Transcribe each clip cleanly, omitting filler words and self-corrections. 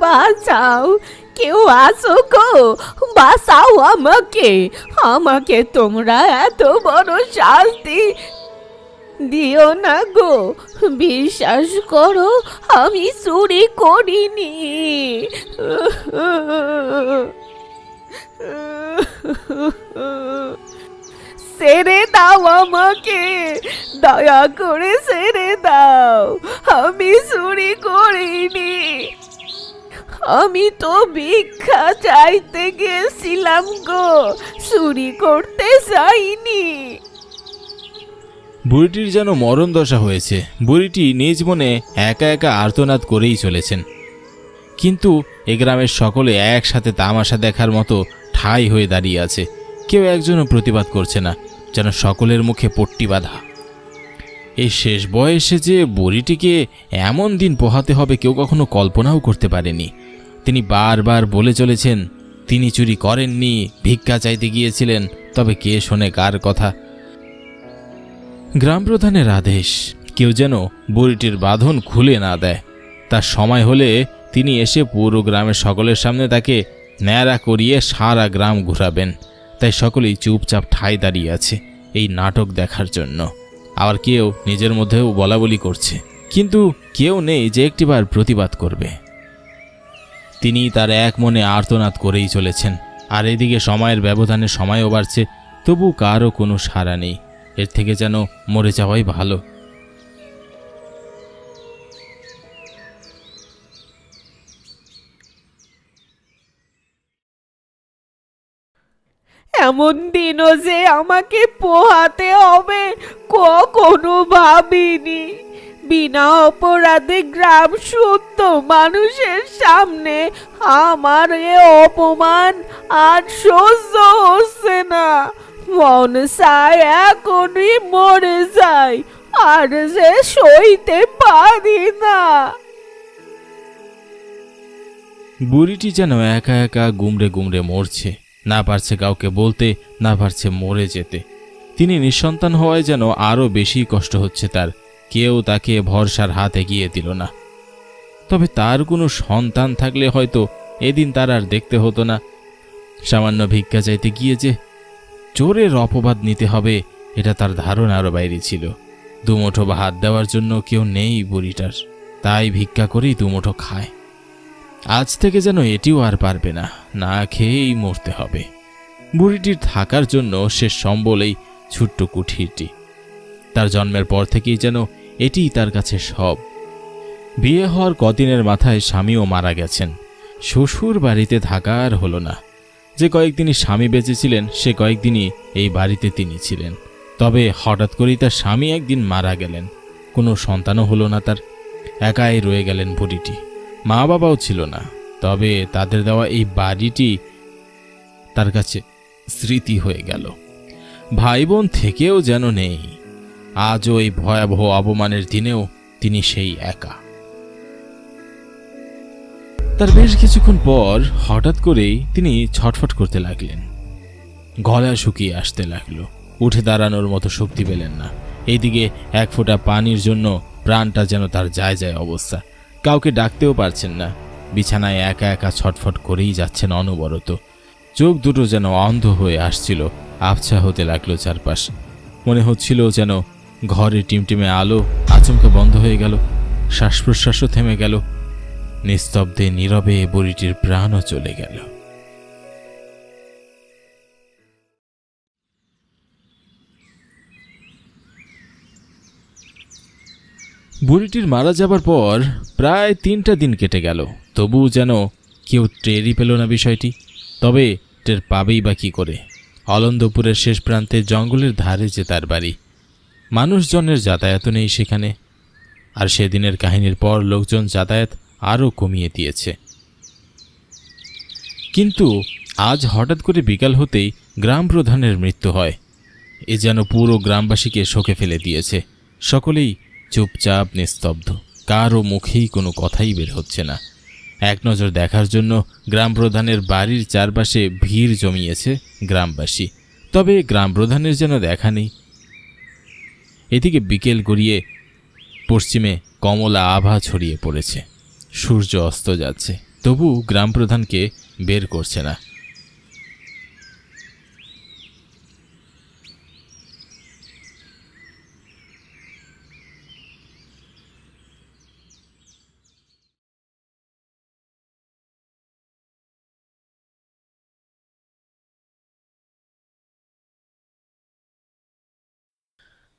বাঁচাও, কেউ আছো গো, বাঁচাও আমাকে। আমাকে তোমরা এত বড় শাস্তি দিও না গো। বিশ্বাস করো, আমি চুরি করিনি। ছেড়ে দাও আমাকে, দয়া করে ছেড়ে দাও। আমি চুরি করিনি, আমি তো ভিক্ষা চাইতে গেছিলাম গো, চুরি করতে চাইনি। বুড়িটির যেন মরণ দশা হয়েছে। বুড়িটি নিজ মনে একা একা আর্তনাদ করেই চলেছেন, কিন্তু এ গ্রামের সকলে একসাথে তামাশা দেখার মতো ঠাঁই হয়ে দাঁড়িয়ে আছে। কেউ একজনও প্রতিবাদ করছে না, যেন সকলের মুখে পট্টি বাঁধা। এই শেষ বয়সে যে বুড়িটিকে এমন দিন পোহাতে হবে কেউ কখনো কল্পনাও করতে পারেনি। তিনি বারবার বলে চলেছেন তিনি চুরি করেননি, ভিক্ষা চাইতে গিয়েছিলেন। তবে কে শোনে কার কথা? গ্রাম প্রধানের আদেশ, কেউ যেন বুড়িটির বাঁধন খুলে না দেয়। তার সময় হলে তিনি এসে পুরো গ্রামের সকলের সামনে তাকে ন্যাড়া করিয়ে সারা গ্রাম ঘুরাবেন। তাই সকলেই চুপচাপ ঠায় দাঁড়িয়ে আছে এই নাটক দেখার জন্য। আবার কেউ নিজের মধ্যেও বলাবলি করছে, কিন্তু কেউ নেই যে একটিবার প্রতিবাদ করবে। তিনি তার এক মনে আর্তনাদ করেই চলেছেন। আর এদিকে সময়ের ব্যবধানে সময়ও বাড়ছে, তবু কারও কোনো সাড়া নেই। এর থেকে যেন মরে যাওয়াই ভালো। এমন দিনও যে আমাকে পোহাতে হবে কখনো ভাবিনি। বিনা অপরাধে গ্রাম শুদ্ধ মানুষের সামনে আমার এ অপমান আর সহ্য হচ্ছে না। মন চায় এখনই মরে যায়, আর যে সইতে পারি না। বুড়িটি যেন একা একা গুমড়ে গুমড়ে মরছে, না পারছে কাউকে বলতে, না পারছে মরে যেতে। তিনি নিঃসন্তান হওয়ায় যেন আরও বেশি কষ্ট হচ্ছে তার। কেউ তাকে ভরসার হাত এগিয়ে দিল না। তবে তার কোনো সন্তান থাকলে হয়তো এদিন তার আর দেখতে হতো না। সামান্য ভিক্ষা চাইতে গিয়ে যে চোরের অপবাদ নিতে হবে, এটা তার ধারণারও বাইরে ছিল। দুমুঠো ভাত দেওয়ার জন্য কেউ নেই বুড়িটার, তাই ভিক্ষা করেই দুমুঠো খায়। আজ থেকে যেন এটিও আর পারবে না, না খেয়েই মরতে হবে। বুড়িটির থাকার জন্য শেষ সম্বল এই ছোট্ট কুঠিরটি। তার জন্মের পর থেকেই যেন এটিই তার কাছে সব। বিয়ে হওয়ার কদিনের মাথায় স্বামীও মারা গেছেন। শ্বশুর বাড়িতে থাকার হলো না। যে কয়েকদিনই স্বামী বেঁচে ছিলেন সে কয়েকদিনই এই বাড়িতে তিনি ছিলেন। তবে হঠাৎ করেই তার স্বামী একদিন মারা গেলেন। কোনো সন্তানও হলো না তার। একাই রয়ে গেলেন বুড়িটি। মা বাবাও ছিল না। তবে তাদের দেওয়া এই বাড়িটি তার কাছে স্মৃতি হয়ে গেল। ভাই বোন থেকেও যেন নেই। আজও এই ভয়াবহ অপমানের দিনেও তিনি সেই একা। তার বেশ কিছুক্ষণ পর হঠাৎ করেই তিনি ছটফট করতে লাগলেন। গলা শুকিয়ে আসতে লাগলো। উঠে দাঁড়ানোর মতো শক্তি পেলেন না। এইদিকে এক ফোঁটা পানির জন্য প্রাণটা যেন তার যায় যায় অবস্থা। কাউকে ডাকতেও পারছেন না। বিছানায় একা একা ছটফট করেই যাচ্ছেন অনবরত। চোখ দুটো যেন অন্ধ হয়ে আসছিল। আবছা হতে লাগলো চারপাশ। মনে হচ্ছিল যেন ঘরে টিমটিমে আলো আচমকা বন্ধ হয়ে গেল। শ্বাস প্রশ্বাসও থেমে গেল। নিস্তব্ধে নীরবে বুড়িটির প্রাণও চলে গেল। বুড়িটির মারা যাবার পর প্রায় 3টা দিন কেটে গেল। তবুও যেন কেউ টেরই পেল না বিষয়টি। তবে টের পাবেই বা কী করে? অলন্দপুরের শেষ প্রান্তে জঙ্গলের ধারে যে তার বাড়ি। মানুষজনের যাতায়াতও নেই সেখানে। আর সেদিনের কাহিনীর পর লোকজন যাতায়াত আরও কমিয়ে দিয়েছে। কিন্তু আজ হঠাৎ করে বিকাল হতেই গ্রাম প্রধানের মৃত্যু হয়। এ যেন পুরো গ্রামবাসীকে শোকে ফেলে দিয়েছে। সকলেই চুপচাপ নিস্তব্ধ। কারও মুখেই কোনো কথাই বের হচ্ছে না। এক নজর দেখার জন্য গ্রাম প্রধানের বাড়ির চারপাশে ভিড় জমিয়েছে গ্রামবাসী। তবে গ্রাম প্রধানের যেন দেখা নেই। এদিকে বিকেল গড়িয়ে পশ্চিমে কমলা আভা ছড়িয়ে পড়েছে। সূর্য অস্ত যাচ্ছে। তবু গ্রাম প্রধানকে বের করছে না।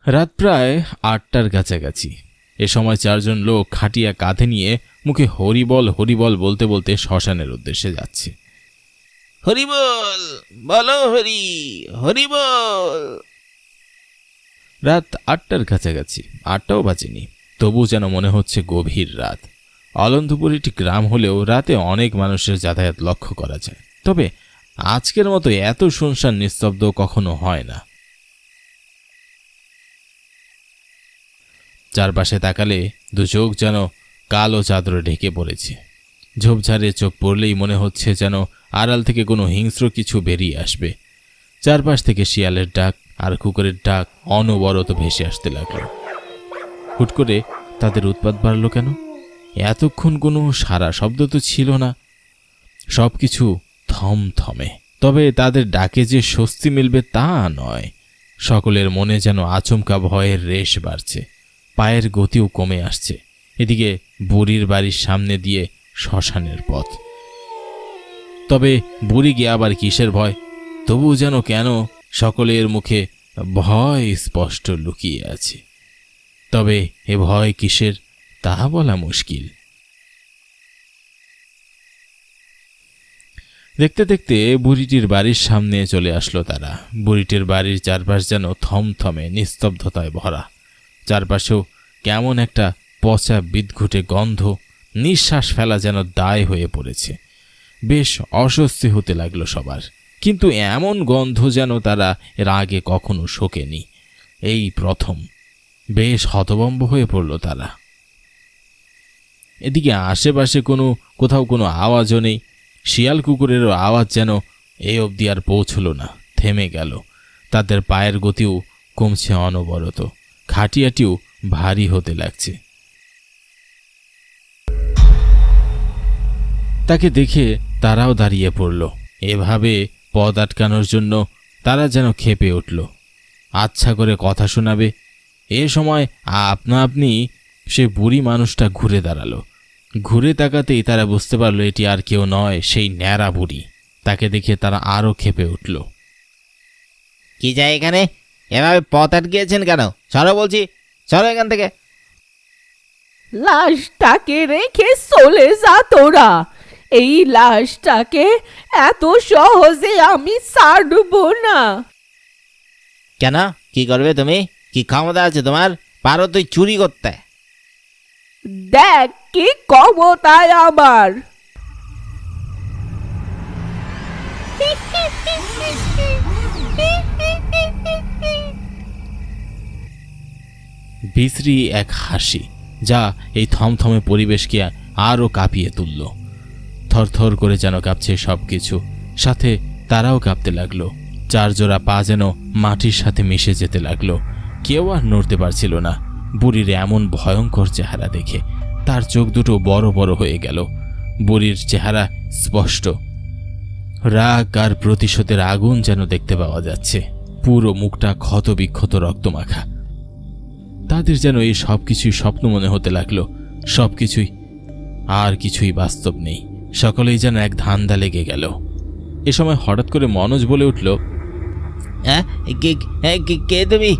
রাত প্রায় 8টার কাছাকাছি। এ সময় 4 জন লোক খাটিয়া কাঁধে নিয়ে মুখে হরিবল হরিবল বলতে বলতে শ্মশানের উদ্দেশ্যে যাচ্ছে। হরিবল বলো, হরি হরিবল। রাত 8টার কাছাকাছি, 8টাও বাজেনি, তবু যেন মনে হচ্ছে গভীর রাত। অলন্ধপুর একটি গ্রাম হলেও রাতে অনেক মানুষের যাতায়াত লক্ষ্য করা যায়, তবে আজকের মতো এত শুনশান নিস্তব্ধ কখনো হয় না। চারপাশে তাকালে দু চোখ যেন কালো চাদরে ঢেকে পড়েছে। ঝোপঝাড়ে চোখ পড়লেই মনে হচ্ছে যেন আড়াল থেকে কোনো হিংস্র কিছু বেরিয়ে আসবে। চারপাশ থেকে শিয়ালের ডাক আর কুকুরের ডাক অনবরত ভেসে আসতে লাগলো। হুট করে তাদের উৎপাত বাড়ল কেন? এতক্ষণ কোনো সারা শব্দ তো ছিল না, সবকিছু থমথমে। তবে তাদের ডাকে যে স্বস্তি মিলবে তা নয়। সকলের মনে যেন আচমকা ভয়ের রেশ বাড়ছে, পায়ের গতিও কমে আসছে। এদিকে বুড়ির বাড়ির সামনে দিয়ে শ্মশানের পথ। তবে বুড়ি গিয়ে আবার কিসের ভয়? তবু যেন কেন সকলের মুখে ভয় স্পষ্ট লুকিয়ে আছে। তবে এ ভয় কিসের তা বলা মুশকিল। দেখতে দেখতে বুড়িটির বাড়ির সামনে চলে আসলো তারা। বুড়িটির বাড়ির চারপাশ যেন থমথমে নিস্তব্ধতায় ভরা। চারপাশেও কেমন একটা পচা বিদঘুটে গন্ধ, নিঃশ্বাস ফেলা যেন দায় হয়ে পড়েছে। বেশ অস্বস্তি হতে লাগলো সবার, কিন্তু এমন গন্ধ যেন তারা এর আগে কখনো শোকেনি, এই প্রথম। বেশ হতভম্ব হয়ে পড়ল তারা। এদিকে আশেপাশে কোথাও কোনো আওয়াজও নেই। শিয়াল কুকুরেরও আওয়াজ যেন এই অবধি আর পৌঁছল না, থেমে গেল। তাদের পায়ের গতিও কমছে অনবরত, খাটিয়াটিও ভারী হতে লাগছে। তাকে দেখে তারাও দাঁড়িয়ে পড়ল। এভাবে পথ আটকানোর জন্য তারা যেন ক্ষেপে উঠল। আচ্ছা করে কথা শোনাবে। এ সময় আপনা আপনি সে বুড়ি মানুষটা ঘুরে দাঁড়ালো। ঘুরে তাকাতেই তারা বুঝতে পারল এটি আর কেউ নয়, সেই ন্যাড়া বুড়ি। তাকে দেখে তারা আরো ক্ষেপে উঠল। কি যায় এখানে? এভাবে পথ আটকিয়েছেন কেন? সরো বলছি, সরো এখান থেকে। লাশটাকে রেখে চলে যা তোরা। এই লাশটাকে এত সহজে আমি ছাড়বো না। কেন? কি করবে তুমি? কি ক্ষমতা আছে তোমার? পারো তুই চুরি করতে? দেখ কি ক্ষমতায় আমার। বিশ্রী এক হাসি, যা এই থমথমে পরিবেশকে আরও কাঁপিয়ে তুলল। থরথর করে যেন কাঁপছে সবকিছু, সাথে তারাও কাঁপতে লাগলো। 4 জোড়া পা যেন মাটির সাথে মিশে যেতে লাগলো। কেউ আর নড়তে পারছিল না। বুড়ির এমন ভয়ঙ্কর চেহারা দেখে তার চোখ দুটো বড় বড় হয়ে গেল। বুড়ির চেহারা স্পষ্ট, রাগ আর প্রতিশোধের আগুন যেন দেখতে পাওয়া যাচ্ছে। পুরো মুখটা ক্ষত বিক্ষত রক্তমাখা। তাদের যেন এই সবকিছুই স্বপ্ন মনে হতে লাগলো। সবকিছুই, আর কিছুই বাস্তব নেই। সকলেই যেন এক ধান্দা লেগে গেল। এ সময় হঠাৎ করে মনোজ বলে উঠল, কে তুমি?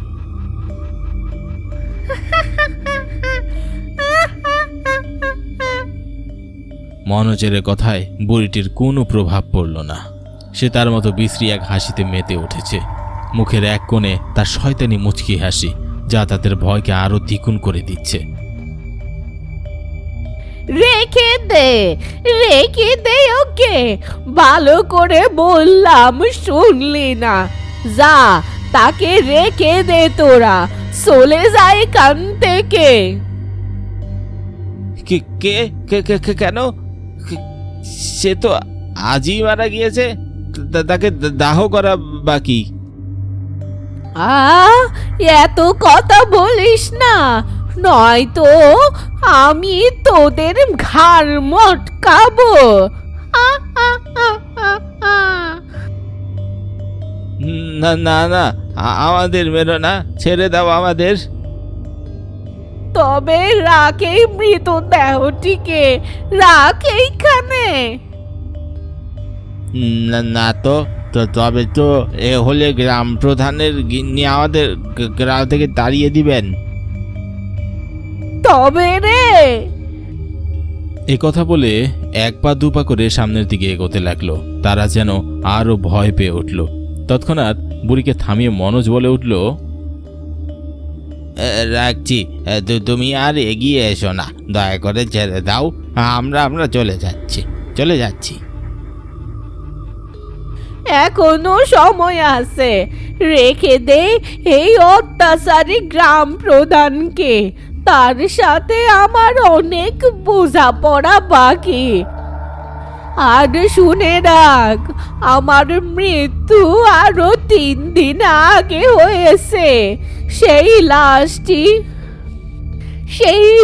মনোজের কথায় বুড়িটির কোনো প্রভাব পড়ল না। সে তার মতো বিশ্রী এক হাসিতে মেতে উঠেছে। মুখের এক কোণে তার শয়তানি মুচকি হাসি, যা তাদের ভয়কে আরো দ্বিগুণ করে দিচ্ছে। রেখে দে ওকে। ভালো করে বললাম, শুনলি না? যা, তাকে রেখে দে তোরা। চলে যায় এখান থেকে। কেন? সে তো আজই মারা গিয়েছে। তাকে দাহ করা বাকি। এত কথা বলিস না, নয়তো আমি তোদের ঘাড় মটকাবো। আ, আ, আ, আ, আ। না না না, আমাদের মেরো না, ছেড়ে দাও আমাদের। তবে রাখ এই মৃতদেহটিকে, রাখ এইখানে। না না তো, তবে তো এ হলে গ্রাম প্রধানের গিন্নি আমাদের গ্রাম থেকে তাড়িয়ে দিবেন। তবে রে, এ কথা বলে এক পা দু পা করে সামনের দিকে এগোতে লাগলো। তারা যেন আরো ভয় পেয়ে উঠল। তৎক্ষণাৎ বুড়িকে থামিয়ে মনোজ বলে উঠল, রাখছি, তুমি আর এগিয়ে এসো না, দয়া করে ছেড়ে দাও, আমরা চলে যাচ্ছি। এখনো সময় আছে, রেখে দে এই অত্যাচারী গ্রাম প্রধানকে। তার সাথে আমার অনেক বোঝাপড়া বাকি। আর শুনে রাখ, আমার মৃত্যু আরো 3 দিন আগে হয়েছে। সেই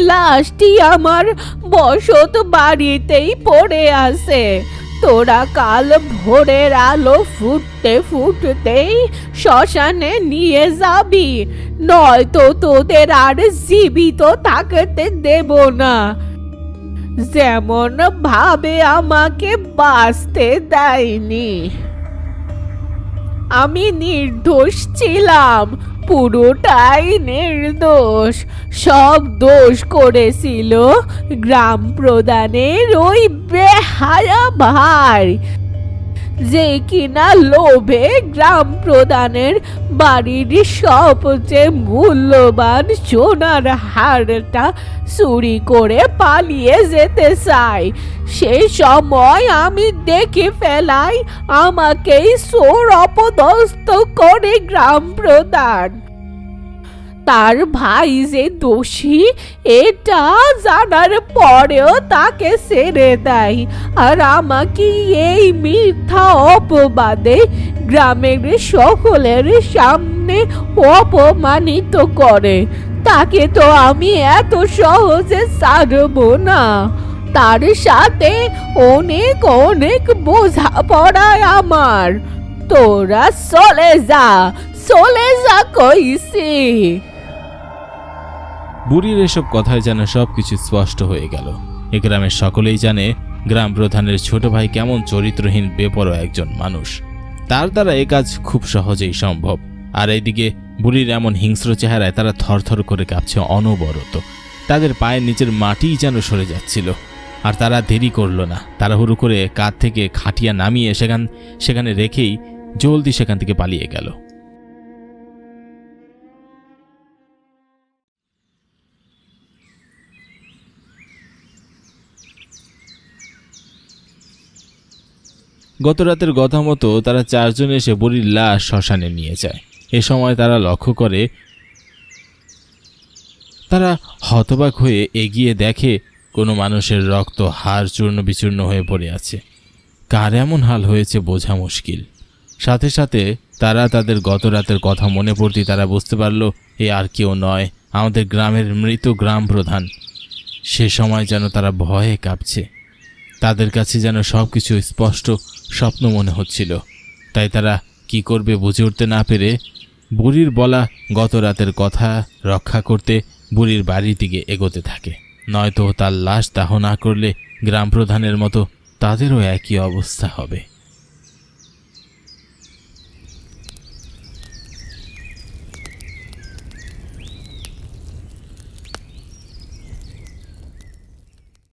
লাশটি আমার বসত বাড়িতেই পড়ে আছে। তোরা কাল ভোরের আলো ফুটতেই শ্মশানে নিয়ে যাবি, নয়তো তোদের আর জীবিত থাকতে দেব না। যেমন ভাবে আমাকে বাঁচতে দেয়নি। আমি নির্দোষ ছিলাম, পুরোটাই নির্দোষ। সব দোষ করেছিল গ্রাম প্রধানের ওই বেহায়া ভাই, যে কিনা লোভে গ্রাম প্রধানের বাড়ির সবচেয়ে মূল্যবান সোনার হারটা চুরি করে পালিয়ে যেতে চাই। সে সময় আমি দেখে ফেলাই আমাকেই চোর অপদস্থ করে গ্রাম প্রধান। তার ভাই যে দোষী এটা জানার পরেও তাকে ছেড়ে দেয়, আর আমাকে এই মিথ্যা অপবাদে গ্রামের সকলের সামনে অপমানিত করে। তাকে তো আমি এত সহজে ছাড়বো না। তার সাথে অনেক বোঝাপড়ায় আমার। তোরা চলে যা কইছি। বুড়ির এসব কথায় যেন সবকিছু স্পষ্ট হয়ে গেল। এ গ্রামের সকলেই জানে গ্রাম প্রধানের ছোট ভাই কেমন চরিত্রহীন বেপরোয়া একজন মানুষ। তার দ্বারা এ কাজ খুব সহজেই সম্ভব। আর এইদিকে বুড়ির এমন হিংস্র চেহারায় তারা থরথর করে কাঁপছে অনবরত। তাদের পায়ের নিচের মাটিই যেন সরে যাচ্ছিল। আর তারা দেরি করল না, তাড়াহুড়ো করে কাঁধ থেকে খাটিয়া নামিয়ে সেখানে রেখেই জলদি সেখান থেকে পালিয়ে গেল। গত রাতের কথা মতো তারা 4 জন এসে বুড়ির লাশ শ্মশানে নিয়ে যায়। এ সময় তারা লক্ষ্য করে, তারা হতবাক হয়ে এগিয়ে দেখে কোনো মানুষের রক্ত হাড় চূর্ণ বিচূর্ণ হয়ে পড়ে আছে। কার এমন হাল হয়েছে বোঝা মুশকিল। সাথে সাথে তারা তাদের গত রাতের কথা মনে পড়তেই তারা বুঝতে পারল এ আর কেউ নয়, আমাদের গ্রামের মৃত গ্রাম প্রধান। সে সময় যেন তারা ভয়ে কাঁপছে। তাদের কাছে যেন সবকিছু স্পষ্ট স্বপ্ন মনে হচ্ছিল। তাই তারা কি করবে বুঝে উঠতে না পেরে বুড়ির বলা গত রাতের কথা রক্ষা করতে বুড়ির বাড়ির দিকে এগোতে থাকে। নয়তো তার লাশ দাহ না করলে গ্রাম প্রধানের মতো তাদেরও একই অবস্থা হবে।